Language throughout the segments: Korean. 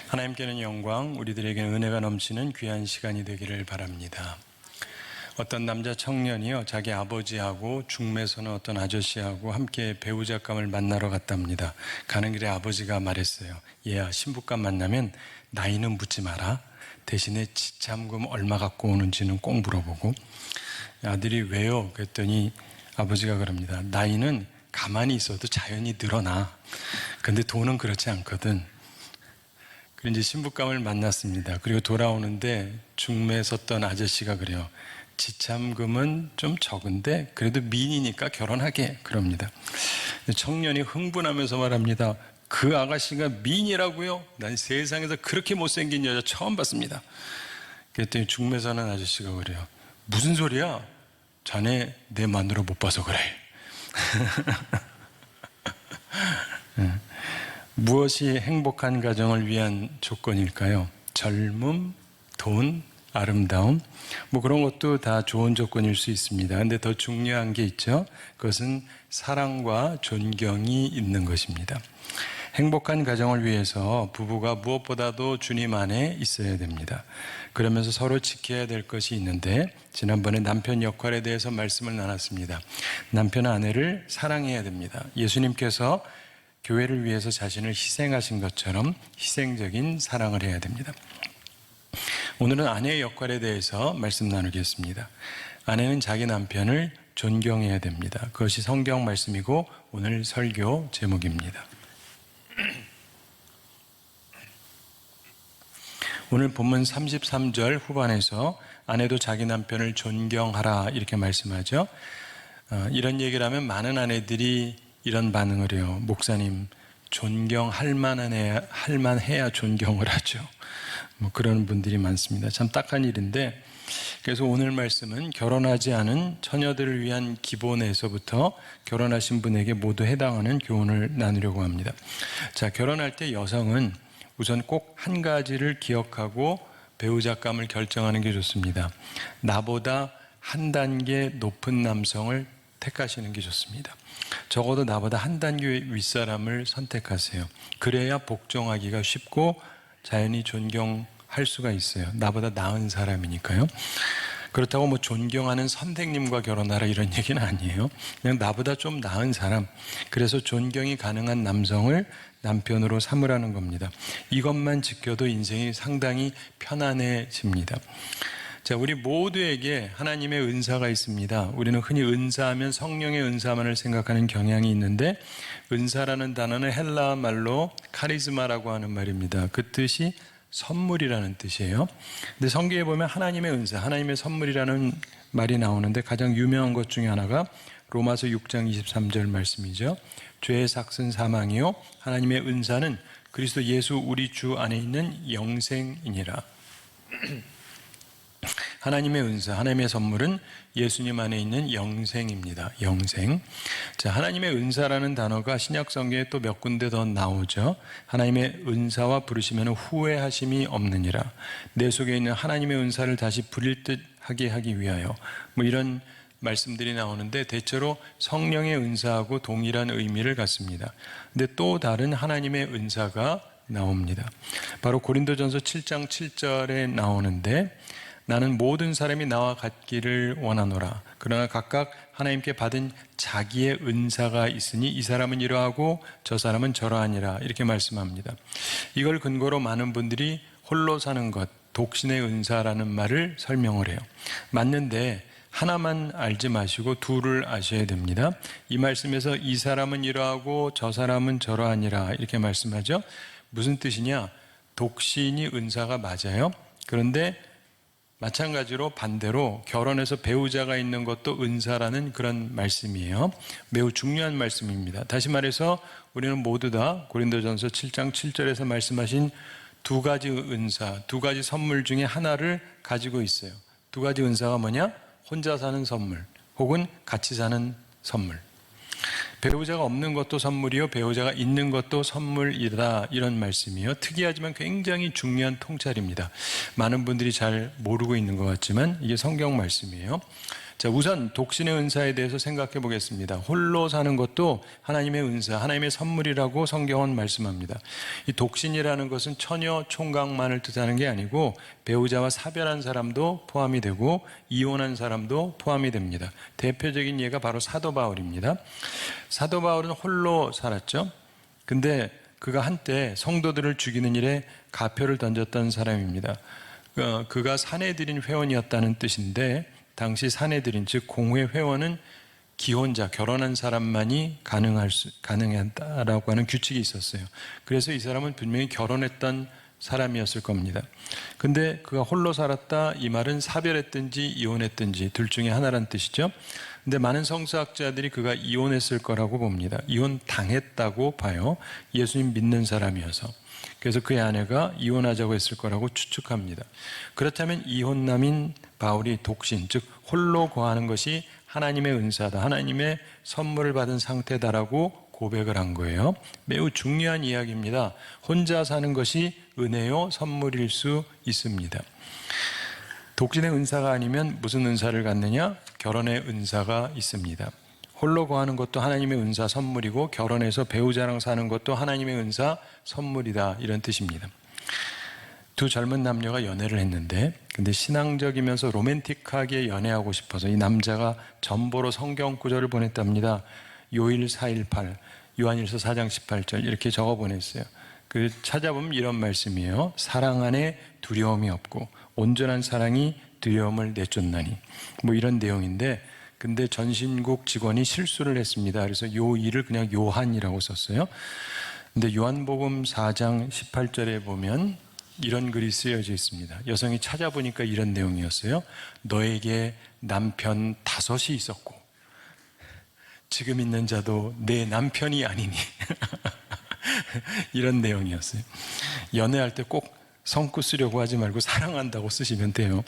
하나님께는 영광, 우리들에게는 은혜가 넘치는 귀한 시간이 되기를 바랍니다. 어떤 남자 청년이요, 자기 아버지하고 중매 서는 어떤 아저씨하고 함께 배우잣감을 만나러 갔답니다. 가는 길에 아버지가 말했어요. 얘야, 신부감 만나면 나이는 묻지 마라. 대신에 지참금 얼마 갖고 오는지는 꼭 물어보고. 아들이 왜요? 그랬더니 아버지가 그럽니다. 나이는 가만히 있어도 자연히 늘어나. 근데 돈은 그렇지 않거든. 그리고 이제 신부감을 만났습니다. 그리고 돌아오는데 중매에 섰던 아저씨가 그래요. 지참금은 좀 적은데 그래도 미인이니까 결혼하게 그럽니다. 청년이 흥분하면서 말합니다. 그 아가씨가 미인이라고요? 난 세상에서 그렇게 못생긴 여자 처음 봤습니다. 그랬더니 중매 서는 아저씨가 그래요. 무슨 소리야? 자네 내 마누라 못 봐서 그래. 무엇이 행복한 가정을 위한 조건일까요? 젊음, 돈, 아름다움, 그런 것도 다 좋은 조건일 수 있습니다. 근데 더 중요한 게 있죠. 그것은 사랑과 존경이 있는 것입니다. 행복한 가정을 위해서 부부가 무엇보다도 주님 안에 있어야 됩니다. 그러면서 서로 지켜야 될 것이 있는데, 지난번에 남편 역할에 대해서 말씀을 나눴습니다. 남편은 아내를 사랑해야 됩니다. 예수님께서 교회를 위해서 자신을 희생하신 것처럼 희생적인 사랑을 해야 됩니다. 오늘은 아내의 역할에 대해서 말씀 나누겠습니다. 아내는 자기 남편을 존경해야 됩니다. 그것이 성경 말씀이고 오늘 설교 제목입니다. 오늘 본문 33절 후반에서 아내도 자기 남편을 존경하라 이렇게 말씀하죠. 이런 얘기를 하면 많은 아내들이 이런 반응을 해요. 목사님, 존경할 만해야 존경을 하죠. 그런 분들이 많습니다. 참 딱한 일인데, 그래서 오늘 말씀은 결혼하지 않은 처녀들을 위한 기본에서부터 결혼하신 분에게 모두 해당하는 교훈을 나누려고 합니다. 자, 결혼할 때 여성은 우선 꼭 한 가지를 기억하고 배우잣감을 결정하는 게 좋습니다. 나보다 한 단계 높은 남성을 택하시는 게 좋습니다. 적어도 나보다 한 단계 윗사람을 선택하세요. 그래야 복종하기가 쉽고 자연히 존경할 수가 있어요. 나보다 나은 사람이니까요. 그렇다고 존경하는 선생님과 결혼하라 이런 얘기는 아니에요. 그냥 나보다 좀 나은 사람, 그래서 존경이 가능한 남성을 남편으로 삼으라는 겁니다. 이것만 지켜도 인생이 상당히 편안해집니다. 자, 우리 모두에게 하나님의 은사가 있습니다. 우리는 흔히 은사하면 성령의 은사만을 생각하는 경향이 있는데, 은사라는 단어는 헬라 말로 카리스마라고 하는 말입니다. 그 뜻이 선물이라는 뜻이에요. 근데 성경에 보면 하나님의 은사, 하나님의 선물이라는 말이 나오는데 가장 유명한 것 중에 하나가 로마서 6장 23절 말씀이죠. 죄의 삭은 사망이요 하나님의 은사는 그리스도 예수 우리 주 안에 있는 영생이니라. 하나님의 은사, 하나님의 선물은 예수님 안에 있는 영생입니다. 영생. 자, 하나님의 은사라는 단어가 신약 성경에 또 몇 군데 더 나오죠. 하나님의 은사와 부르시면 후회하심이 없느니라. 내 속에 있는 하나님의 은사를 다시 부릴 듯 하게 하기 위하여. 이런 말씀들이 나오는데 대체로 성령의 은사하고 동일한 의미를 갖습니다. 근데 또 다른 하나님의 은사가 나옵니다. 바로 고린도전서 7장 7절에 나오는데, 나는 모든 사람이 나와 같기를 원하노라. 그러나 각각 하나님께 받은 자기의 은사가 있으니 이 사람은 이러하고 저 사람은 저러하니라. 이렇게 말씀합니다. 이걸 근거로 많은 분들이 홀로 사는 것, 독신의 은사라는 말을 설명을 해요. 맞는데 하나만 알지 마시고 둘을 아셔야 됩니다. 이 말씀에서 이 사람은 이러하고 저 사람은 저러하니라 이렇게 말씀하죠. 무슨 뜻이냐? 독신이 은사가 맞아요. 그런데 마찬가지로 반대로 결혼해서 배우자가 있는 것도 은사라는 그런 말씀이에요. 매우 중요한 말씀입니다. 다시 말해서 우리는 모두 다 고린도전서 7장 7절에서 말씀하신 두 가지 은사, 두 가지 선물 중에 하나를 가지고 있어요. 두 가지 은사가 뭐냐? 혼자 사는 선물 혹은 같이 사는 선물. 배우자가 없는 것도 선물이요 배우자가 있는 것도 선물이다, 이런 말씀이요. 특이하지만 굉장히 중요한 통찰입니다. 많은 분들이 잘 모르고 있는 것 같지만 이게 성경 말씀이에요. 자, 우선 독신의 은사에 대해서 생각해 보겠습니다. 홀로 사는 것도 하나님의 은사, 하나님의 선물이라고 성경은 말씀합니다. 이 독신이라는 것은 처녀 총각만을 뜻하는 게 아니고 배우자와 사별한 사람도 포함이 되고 이혼한 사람도 포함이 됩니다. 대표적인 예가 바로 사도 바울입니다. 사도 바울은 홀로 살았죠. 근데 그가 한때 성도들을 죽이는 일에 가표를 던졌던 사람입니다. 그가 사내들인 회원이었다는 뜻인데 당시 사내들인 즉 공회 회원은 기혼자, 결혼한 사람만이 가능하다라고 하는 규칙이 있었어요. 그래서 이 사람은 분명히 결혼했던 사람이었을 겁니다. 근데 그가 홀로 살았다 이 말은 사별했든지 이혼했든지 둘 중에 하나란 뜻이죠. 근데 많은 성서학자들이 그가 이혼했을 거라고 봅니다. 이혼 당했다고 봐요. 예수님 믿는 사람이어서. 그래서 그의 아내가 이혼하자고 했을 거라고 추측합니다. 그렇다면 이혼남인 바울이 독신, 즉 홀로 거하는 것이 하나님의 은사다, 하나님의 선물을 받은 상태다라고 고백을 한 거예요. 매우 중요한 이야기입니다. 혼자 사는 것이 은혜요, 선물일 수 있습니다. 독신의 은사가 아니면 무슨 은사를 갖느냐? 결혼의 은사가 있습니다. 홀로 거하는 것도 하나님의 은사 선물이고 결혼해서 배우자랑 사는 것도 하나님의 은사 선물이다 이런 뜻입니다. 두 젊은 남녀가 연애를 했는데 근데 신앙적이면서 로맨틱하게 연애하고 싶어서 이 남자가 전보로 성경 구절을 보냈답니다. 요일 418 요한일서 4장 18절 이렇게 적어 보냈어요. 그 찾아보면 이런 말씀이에요. 사랑 안에 두려움이 없고 온전한 사랑이 두려움을 내쫓나니 뭐 이런 내용인데 근데 전신국 직원이 실수를 했습니다. 그래서 요일을 그냥 요한이라고 썼어요. 근데 요한복음 4장 18절에 보면 이런 글이 쓰여져 있습니다. 여성이 찾아보니까 이런 내용이었어요. 너에게 남편 5이 있었고 지금 있는 자도 내 남편이 아니니 이런 내용이었어요. 연애할 때 꼭 성구 쓰려고 하지 말고 사랑한다고 쓰시면 돼요.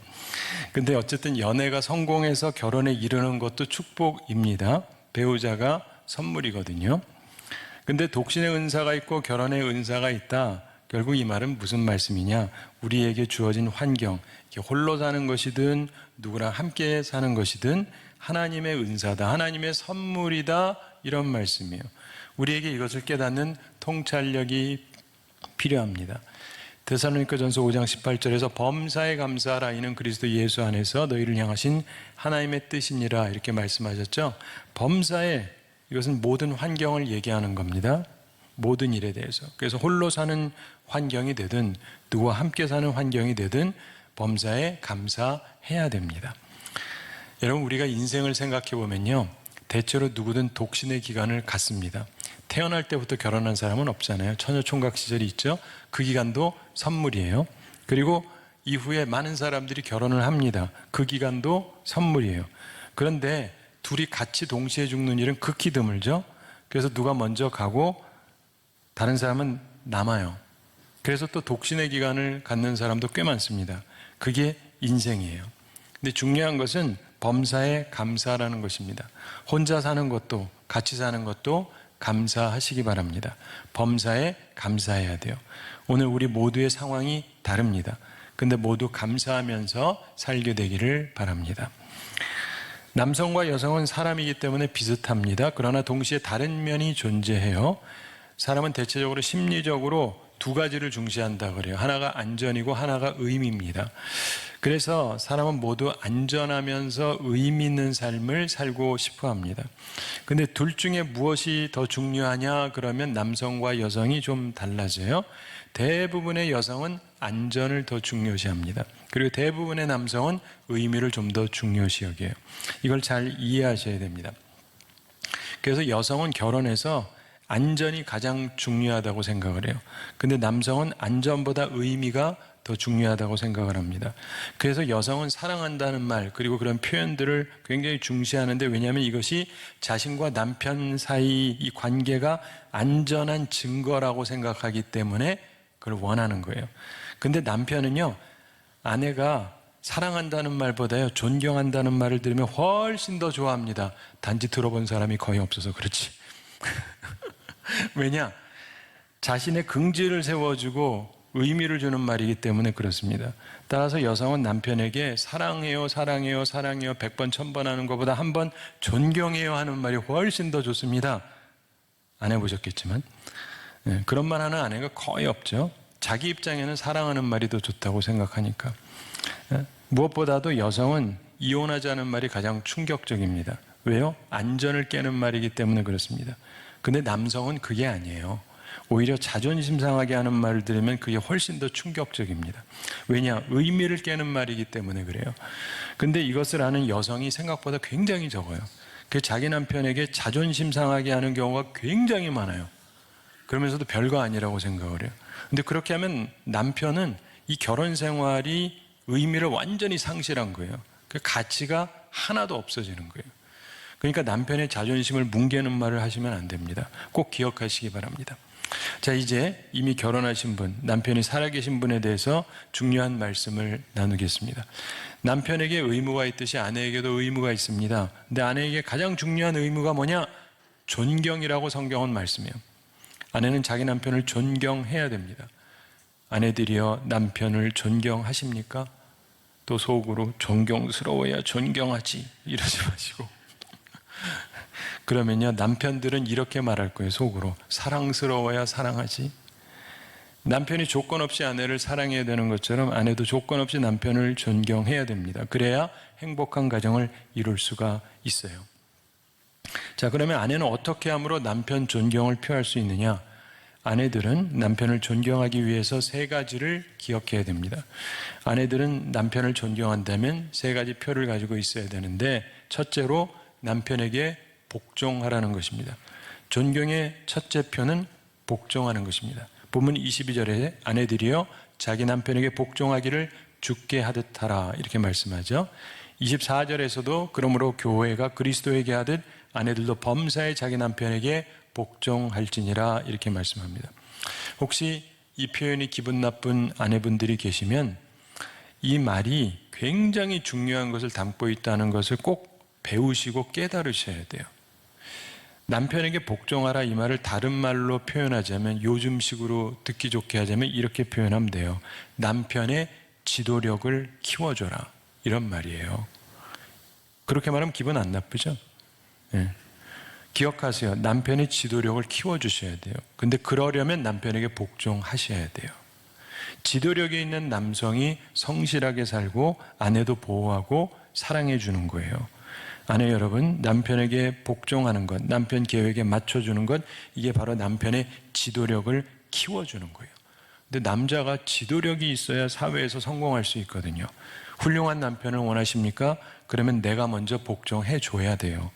근데 어쨌든 연애가 성공해서 결혼에 이르는 것도 축복입니다. 배우자가 선물이거든요. 근데 독신의 은사가 있고 결혼의 은사가 있다. 결국 이 말은 무슨 말씀이냐? 우리에게 주어진 환경, 홀로 사는 것이든 누구랑 함께 사는 것이든 하나님의 은사다, 하나님의 선물이다 이런 말씀이에요. 우리에게 이것을 깨닫는 통찰력이 필요합니다. 데살로니가전서 5장 18절에서 범사에 감사하라 이는 그리스도 예수 안에서 너희를 향하신 하나님의 뜻이니라 이렇게 말씀하셨죠. 범사에 이것은 모든 환경을 얘기하는 겁니다. 모든 일에 대해서. 그래서 홀로 사는 환경이 되든 누구와 함께 사는 환경이 되든 범사에 감사해야 됩니다. 여러분 우리가 인생을 생각해 보면요. 대체로 누구든 독신의 기간을 갖습니다. 태어날 때부터 결혼한 사람은 없잖아요. 처녀 총각 시절이 있죠. 그 기간도 선물이에요. 그리고 이후에 많은 사람들이 결혼을 합니다. 그 기간도 선물이에요. 그런데 둘이 같이 동시에 죽는 일은 극히 드물죠. 그래서 누가 먼저 가고 다른 사람은 남아요. 그래서 또 독신의 기간을 갖는 사람도 꽤 많습니다. 그게 인생이에요. 근데 중요한 것은 범사에 감사라는 것입니다. 혼자 사는 것도 같이 사는 것도 감사하시기 바랍니다. 범사에 감사해야 돼요. 오늘 우리 모두의 상황이 다릅니다. 근데 모두 감사하면서 살게 되기를 바랍니다. 남성과 여성은 사람이기 때문에 비슷합니다. 그러나 동시에 다른 면이 존재해요. 사람은 대체적으로 심리적으로 두 가지를 중시한다 그래요. 하나가 안전이고 하나가 의미입니다. 그래서 사람은 모두 안전하면서 의미 있는 삶을 살고 싶어 합니다. 근데 둘 중에 무엇이 더 중요하냐 그러면 남성과 여성이 좀 달라져요. 대부분의 여성은 안전을 더 중요시합니다. 그리고 대부분의 남성은 의미를 좀 더 중요시 여겨요. 이걸 잘 이해하셔야 됩니다. 그래서 여성은 결혼해서 안전이 가장 중요하다고 생각을 해요. 근데 남성은 안전보다 의미가 더 중요하다고 생각을 합니다. 그래서 여성은 사랑한다는 말 그리고 그런 표현들을 굉장히 중시하는데 왜냐하면 이것이 자신과 남편 사이 이 관계가 안전한 증거라고 생각하기 때문에 그걸 원하는 거예요. 근데 남편은요, 아내가 사랑한다는 말보다요 존경한다는 말을 들으면 훨씬 더 좋아합니다. 단지 들어본 사람이 거의 없어서 그렇지. 왜냐? 자신의 긍지를 세워주고 의미를 주는 말이기 때문에 그렇습니다. 따라서 여성은 남편에게 사랑해요, 사랑해요, 사랑해요 100번, 1000번 하는 것보다 한 번 존경해요 하는 말이 훨씬 더 좋습니다. 안 해보셨겠지만 그런 말 하는 아내가 거의 없죠. 자기 입장에는 사랑하는 말이 더 좋다고 생각하니까. 무엇보다도 여성은 이혼하자는 말이 가장 충격적입니다. 왜요? 안전을 깨는 말이기 때문에 그렇습니다. 근데 남성은 그게 아니에요. 오히려 자존심 상하게 하는 말을 들으면 그게 훨씬 더 충격적입니다. 왜냐? 의미를 깨는 말이기 때문에 그래요. 근데 이것을 아는 여성이 생각보다 굉장히 적어요. 그 자기 남편에게 자존심 상하게 하는 경우가 굉장히 많아요. 그러면서도 별거 아니라고 생각을 해요. 근데 그렇게 하면 남편은 이 결혼 생활이 의미를 완전히 상실한 거예요. 그 가치가 하나도 없어지는 거예요. 그러니까 남편의 자존심을 뭉개는 말을 하시면 안 됩니다. 꼭 기억하시기 바랍니다. 자, 이제 이미 결혼하신 분, 남편이 살아계신 분에 대해서 중요한 말씀을 나누겠습니다. 남편에게 의무가 있듯이 아내에게도 의무가 있습니다. 근데 아내에게 가장 중요한 의무가 뭐냐? 존경이라고 성경은 말씀해요. 아내는 자기 남편을 존경해야 됩니다. 아내들이여 남편을 존경하십니까? 또 속으로 존경스러워야 존경하지 이러지 마시고 그러면요 남편들은 이렇게 말할 거예요. 속으로 사랑스러워야 사랑하지. 남편이 조건 없이 아내를 사랑해야 되는 것처럼 아내도 조건 없이 남편을 존경해야 됩니다. 그래야 행복한 가정을 이룰 수가 있어요. 자, 그러면 아내는 어떻게 함으로 남편 존경을 표할 수 있느냐? 아내들은 남편을 존경하기 위해서 세 가지를 기억해야 됩니다. 아내들은 남편을 존경한다면 세 가지 표를 가지고 있어야 되는데, 첫째로 남편에게 복종하라는 것입니다. 존경의 첫째 표는 복종하는 것입니다. 본문 22절에 아내들이여 자기 남편에게 복종하기를 주께 하듯 하라 이렇게 말씀하죠. 24절에서도 그러므로 교회가 그리스도에게 하듯 아내들도 범사에 자기 남편에게 복종할지니라 이렇게 말씀합니다. 혹시 이 표현이 기분 나쁜 아내분들이 계시면 이 말이 굉장히 중요한 것을 담고 있다는 것을 꼭 배우시고 깨달으셔야 돼요. 남편에게 복종하라 이 말을 다른 말로 표현하자면, 요즘식으로 듣기 좋게 하자면 이렇게 표현하면 돼요. 남편의 지도력을 키워줘라 이런 말이에요. 그렇게 말하면 기분 안 나쁘죠? 네. 기억하세요. 남편의 지도력을 키워주셔야 돼요. 근데 그러려면 남편에게 복종하셔야 돼요. 지도력이 있는 남성이 성실하게 살고 아내도 보호하고 사랑해 주는 거예요. 아내 여러분, 남편에게 복종하는 것, 남편 계획에 맞춰주는 것, 이게 바로 남편의 지도력을 키워주는 거예요. 근데 남자가 지도력이 있어야 사회에서 성공할 수 있거든요. 훌륭한 남편을 원하십니까? 그러면 내가 먼저 복종해 줘야 돼요.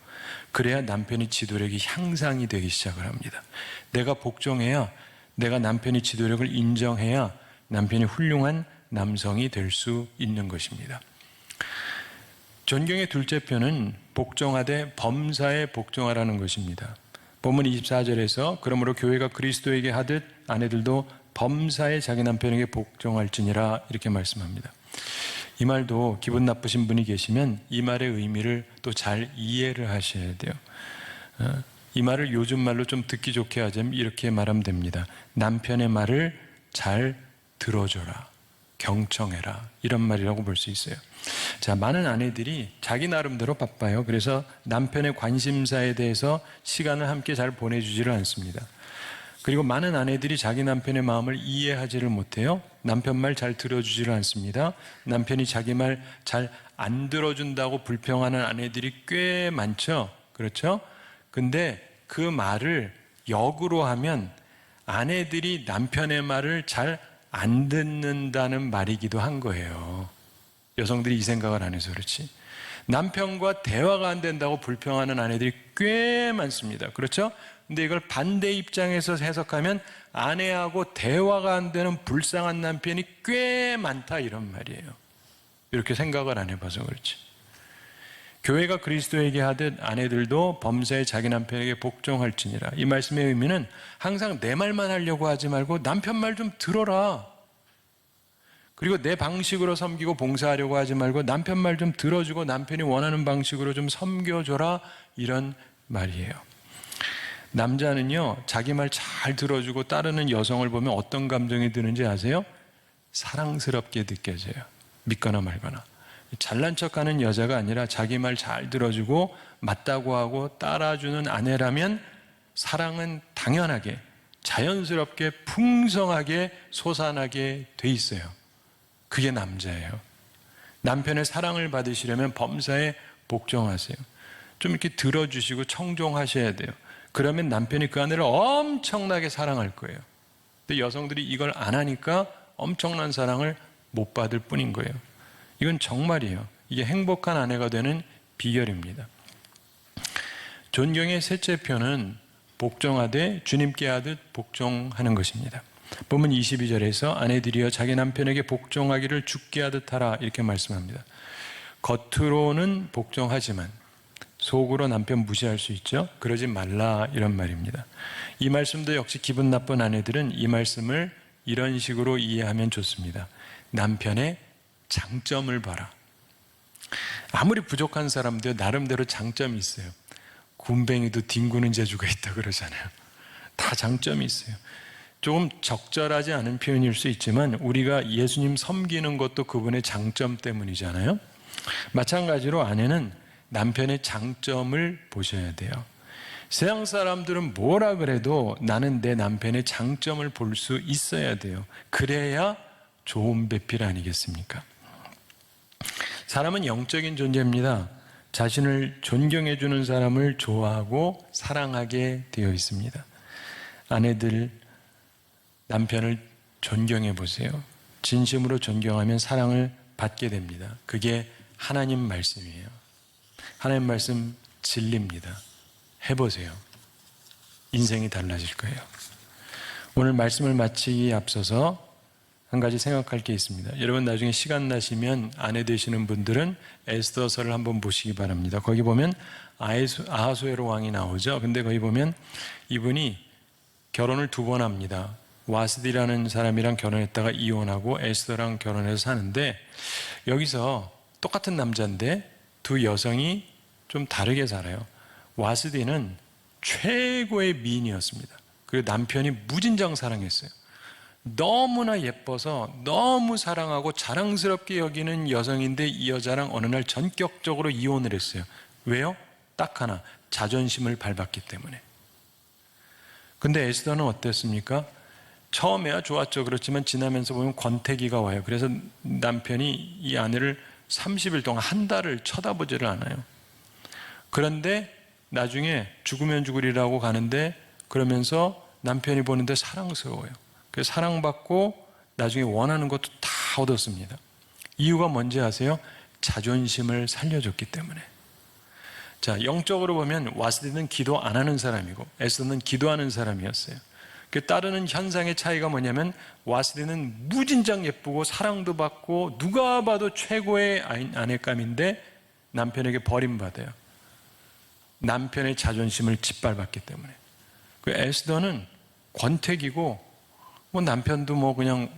그래야 남편의 지도력이 향상이 되기 시작을 합니다. 내가 복종해야, 내가 남편의 지도력을 인정해야 남편이 훌륭한 남성이 될 수 있는 것입니다. 존경의 둘째 표는 복종하되 범사에 복종하라는 것입니다. 본문 24절에서 그러므로 교회가 그리스도에게 하듯 아내들도 범사에 자기 남편에게 복종할지니라 이렇게 말씀합니다. 이 말도 기분 나쁘신 분이 계시면 이 말의 의미를 또 잘 이해를 하셔야 돼요. 이 말을 요즘 말로 좀 듣기 좋게 하자면 이렇게 말하면 됩니다. 남편의 말을 잘 들어줘라, 경청해라, 이런 말이라고 볼 수 있어요. 자, 많은 아내들이 자기 나름대로 바빠요. 그래서 남편의 관심사에 대해서 시간을 함께 잘 보내주지를 않습니다. 그리고 많은 아내들이 자기 남편의 마음을 이해하지를 못해요. 남편 말 잘 들어주지를 않습니다. 남편이 자기 말 잘 안 들어준다고 불평하는 아내들이 꽤 많죠. 그렇죠? 근데 그 말을 역으로 하면 아내들이 남편의 말을 잘 안 듣는다는 말이기도 한 거예요. 여성들이 이 생각을 안 해서 그렇지. 남편과 대화가 안 된다고 불평하는 아내들이 꽤 많습니다. 그렇죠? 근데 이걸 반대 입장에서 해석하면 아내하고 대화가 안 되는 불쌍한 남편이 꽤 많다 이런 말이에요. 이렇게 생각을 안 해봐서 그렇지. 교회가 그리스도에게 하듯 아내들도 범사에 자기 남편에게 복종할지니라. 이 말씀의 의미는 항상 내 말만 하려고 하지 말고 남편 말 좀 들어라. 그리고 내 방식으로 섬기고 봉사하려고 하지 말고 남편 말 좀 들어주고 남편이 원하는 방식으로 좀 섬겨줘라, 이런 말이에요. 남자는요, 자기 말 잘 들어주고 따르는 여성을 보면 어떤 감정이 드는지 아세요? 사랑스럽게 느껴져요. 믿거나 말거나. 잘난 척하는 여자가 아니라 자기 말 잘 들어주고 맞다고 하고 따라주는 아내라면 사랑은 당연하게, 자연스럽게, 풍성하게 솟아나게 돼 있어요. 그게 남자예요. 남편의 사랑을 받으시려면 범사에 복종하세요. 좀 이렇게 들어주시고 청종하셔야 돼요. 그러면 남편이 그 아내를 엄청나게 사랑할 거예요. 근데 여성들이 이걸 안 하니까 엄청난 사랑을 못 받을 뿐인 거예요. 이건 정말이에요. 이게 행복한 아내가 되는 비결입니다. 존경의 셋째 표는 복종하되 주님께 하듯 복종하는 것입니다. 본문 22절에서 아내들이여 자기 남편에게 복종하기를 주께 하듯 하라 이렇게 말씀합니다. 겉으로는 복종하지만 속으로 남편 무시할 수 있죠. 그러지 말라 이런 말입니다. 이 말씀도 역시 기분 나쁜 아내들은 이 말씀을 이런 식으로 이해하면 좋습니다. 남편의 장점을 봐라. 아무리 부족한 사람도 나름대로 장점이 있어요. 굼벵이도 뒹구는 재주가 있다 그러잖아요. 다 장점이 있어요. 조금 적절하지 않은 표현일 수 있지만 우리가 예수님 섬기는 것도 그분의 장점 때문이잖아요. 마찬가지로 아내는 남편의 장점을 보셔야 돼요. 세상 사람들은 뭐라 그래도 나는 내 남편의 장점을 볼 수 있어야 돼요. 그래야 좋은 배필 아니겠습니까? 사람은 영적인 존재입니다. 자신을 존경해주는 사람을 좋아하고 사랑하게 되어 있습니다. 아내들, 남편을 존경해 보세요. 진심으로 존경하면 사랑을 받게 됩니다. 그게 하나님 말씀이에요. 하나님 말씀 진리입니다. 해보세요. 인생이 달라질 거예요. 오늘 말씀을 마치기에 앞서서 한 가지 생각할 게 있습니다. 여러분 나중에 시간 나시면 아내 되시는 분들은 에스더서를 한번 보시기 바랍니다. 거기 보면 아하수에로 왕이 나오죠. 근데 거기 보면 이분이 결혼을 2번 합니다. 와스디라는 사람이랑 결혼했다가 이혼하고 에스더랑 결혼해서 사는데 여기서 똑같은 남자인데 두 여성이 좀 다르게 살아요. 와스디는 최고의 미인이었습니다. 그리고 남편이 무진장 사랑했어요. 너무나 예뻐서 너무 사랑하고 자랑스럽게 여기는 여성인데 이 여자랑 어느 날 전격적으로 이혼을 했어요. 왜요? 딱 하나, 자존심을 밟았기 때문에. 근데 에스더는 어땠습니까? 처음에야 좋았죠. 그렇지만 지나면서 보면 권태기가 와요. 그래서 남편이 이 아내를 30일 동안 한 달을 쳐다보지를 않아요. 그런데 나중에 죽으면 죽으리라고 가는데 그러면서 남편이 보는데 사랑스러워요. 그래서 사랑받고 나중에 원하는 것도 다 얻었습니다. 이유가 뭔지 아세요? 자존심을 살려줬기 때문에. 자, 영적으로 보면 와스디는 기도 안 하는 사람이고 에스더는 기도하는 사람이었어요. 그 따르는 현상의 차이가 뭐냐면 와스디는 무진장 예쁘고 사랑도 받고 누가 봐도 최고의 아내감인데 남편에게 버림받아요. 남편의 자존심을 짓밟았기 때문에. 그 에스더는 권태기고 뭐 남편도 뭐 그냥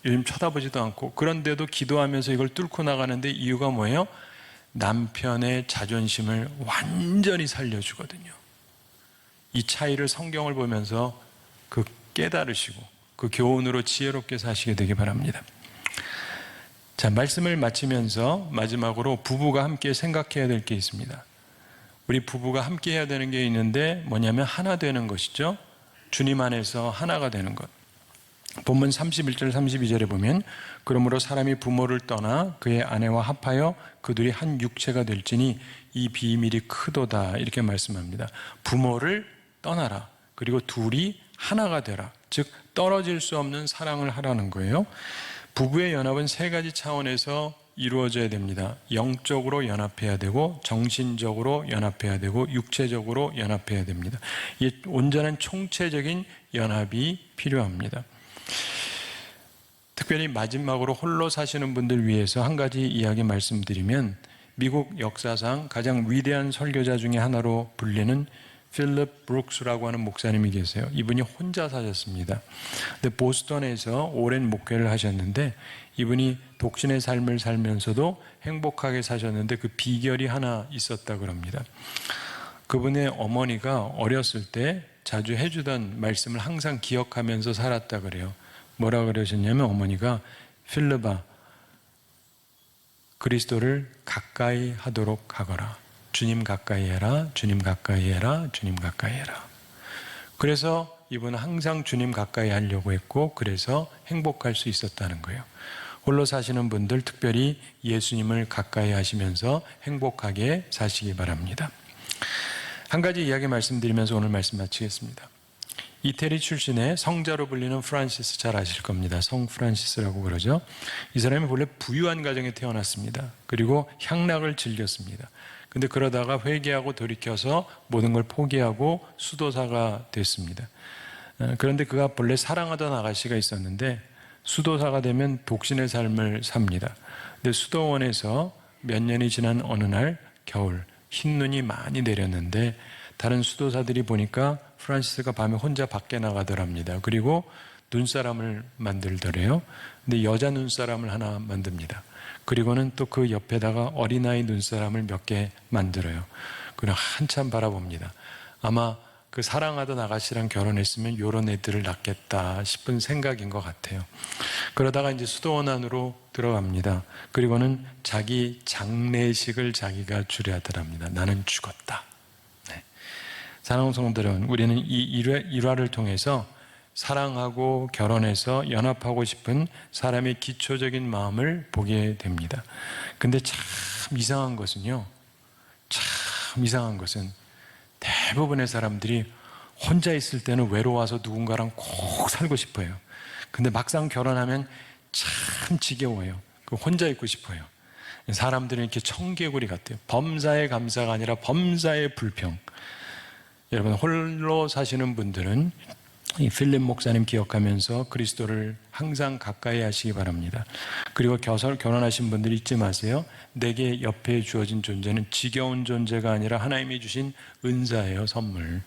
요즘 쳐다보지도 않고 그런데도 기도하면서 이걸 뚫고 나가는데 이유가 뭐예요? 남편의 자존심을 완전히 살려주거든요. 이 차이를 성경을 보면서 그 깨달으시고 그 교훈으로 지혜롭게 사시게 되기 바랍니다. 자, 말씀을 마치면서 마지막으로 부부가 함께 생각해야 될 게 있습니다. 우리 부부가 함께 해야 되는 게 있는데 뭐냐면 하나 되는 것이죠. 주님 안에서 하나가 되는 것. 본문 31절 32절에 보면 그러므로 사람이 부모를 떠나 그의 아내와 합하여 그들이 한 육체가 될지니 이 비밀이 크도다 이렇게 말씀합니다. 부모를 떠나라. 그리고 둘이 하나가 되라. 즉 떨어질 수 없는 사랑을 하라는 거예요. 부부의 연합은 3가지 차원에서 이루어져야 됩니다. 영적으로 연합해야 되고 정신적으로 연합해야 되고 육체적으로 연합해야 됩니다. 이 온전한 총체적인 연합이 필요합니다. 특별히 마지막으로 홀로 사시는 분들 위해서 한 가지 이야기 말씀드리면 미국 역사상 가장 위대한 설교자 중에 하나로 불리는 필립 브룩스라고 하는 목사님이 계세요. 이분이 혼자 사셨습니다. 근데 보스턴에서 오랜 목회를 하셨는데 이분이 독신의 삶을 살면서도 행복하게 사셨는데 그 비결이 하나 있었다고 합니다. 그분의 어머니가 어렸을 때 자주 해주던 말씀을 항상 기억하면서 살았다 그래요. 뭐라 그러셨냐면 어머니가 필립아, 그리스도를 가까이 하도록 하거라. 주님 가까이 해라, 주님 가까이 해라, 주님 가까이 해라. 그래서 이분은 항상 주님 가까이 하려고 했고, 그래서 행복할 수 있었다는 거예요. 홀로 사시는 분들 특별히 예수님을 가까이 하시면서 행복하게 사시기 바랍니다. 한 가지 이야기 말씀드리면서 오늘 말씀 마치겠습니다. 이태리 출신의 성자로 불리는 프란시스, 잘 아실 겁니다. 성 프란시스라고 그러죠. 이 사람이 본래 부유한 가정에 태어났습니다. 그리고 향락을 즐겼습니다. 근데 그러다가 회개하고 돌이켜서 모든 걸 포기하고 수도사가 됐습니다. 그런데 그가 본래 사랑하던 아가씨가 있었는데 수도사가 되면 독신의 삶을 삽니다. 근데 수도원에서 몇 년이 지난 어느 날 겨울 흰눈이 많이 내렸는데 다른 수도사들이 보니까 프란시스가 밤에 혼자 밖에 나가더랍니다. 그리고 눈사람을 만들더래요. 근데 여자 눈사람을 하나 만듭니다. 그리고는 또 그 옆에다가 어린아이 눈사람을 몇 개 만들어요. 그냥 한참 바라봅니다. 아마 그 사랑하던 아가씨랑 결혼했으면 요런 애들을 낳겠다 싶은 생각인 것 같아요. 그러다가 이제 수도원 안으로 들어갑니다. 그리고는 자기 장례식을 자기가 주례하더랍니다. 나는 죽었다. 네. 사랑하는 성도들은 우리는 이 일화를 통해서 사랑하고 결혼해서 연합하고 싶은 사람의 기초적인 마음을 보게 됩니다. 근데 참 이상한 것은요. 참 이상한 것은 대부분의 사람들이 혼자 있을 때는 외로워서 누군가랑 꼭 살고 싶어요. 근데 막상 결혼하면 참 지겨워요. 혼자 있고 싶어요. 사람들은 이렇게 청개구리 같아요. 범사의 감사가 아니라 범사의 불평. 여러분, 홀로 사시는 분들은 이 필립 목사님 기억하면서 그리스도를 항상 가까이 하시기 바랍니다. 그리고 결혼하신 분들 잊지 마세요. 내게 옆에 주어진 존재는 지겨운 존재가 아니라 하나님이 주신 은사예요, 선물.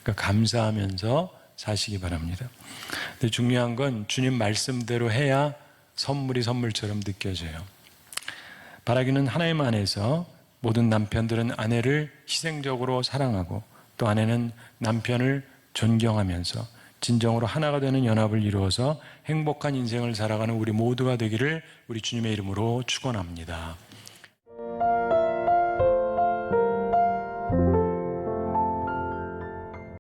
그러니까 감사하면서 사시기 바랍니다. 근데 중요한 건 주님 말씀대로 해야 선물이 선물처럼 느껴져요. 바라기는 하나님 안에서 모든 남편들은 아내를 희생적으로 사랑하고 또 아내는 남편을 존경하면서 진정으로 하나가 되는 연합을 이루어서 행복한 인생을 살아가는 우리 모두가 되기를 우리 주님의 이름으로 축원합니다.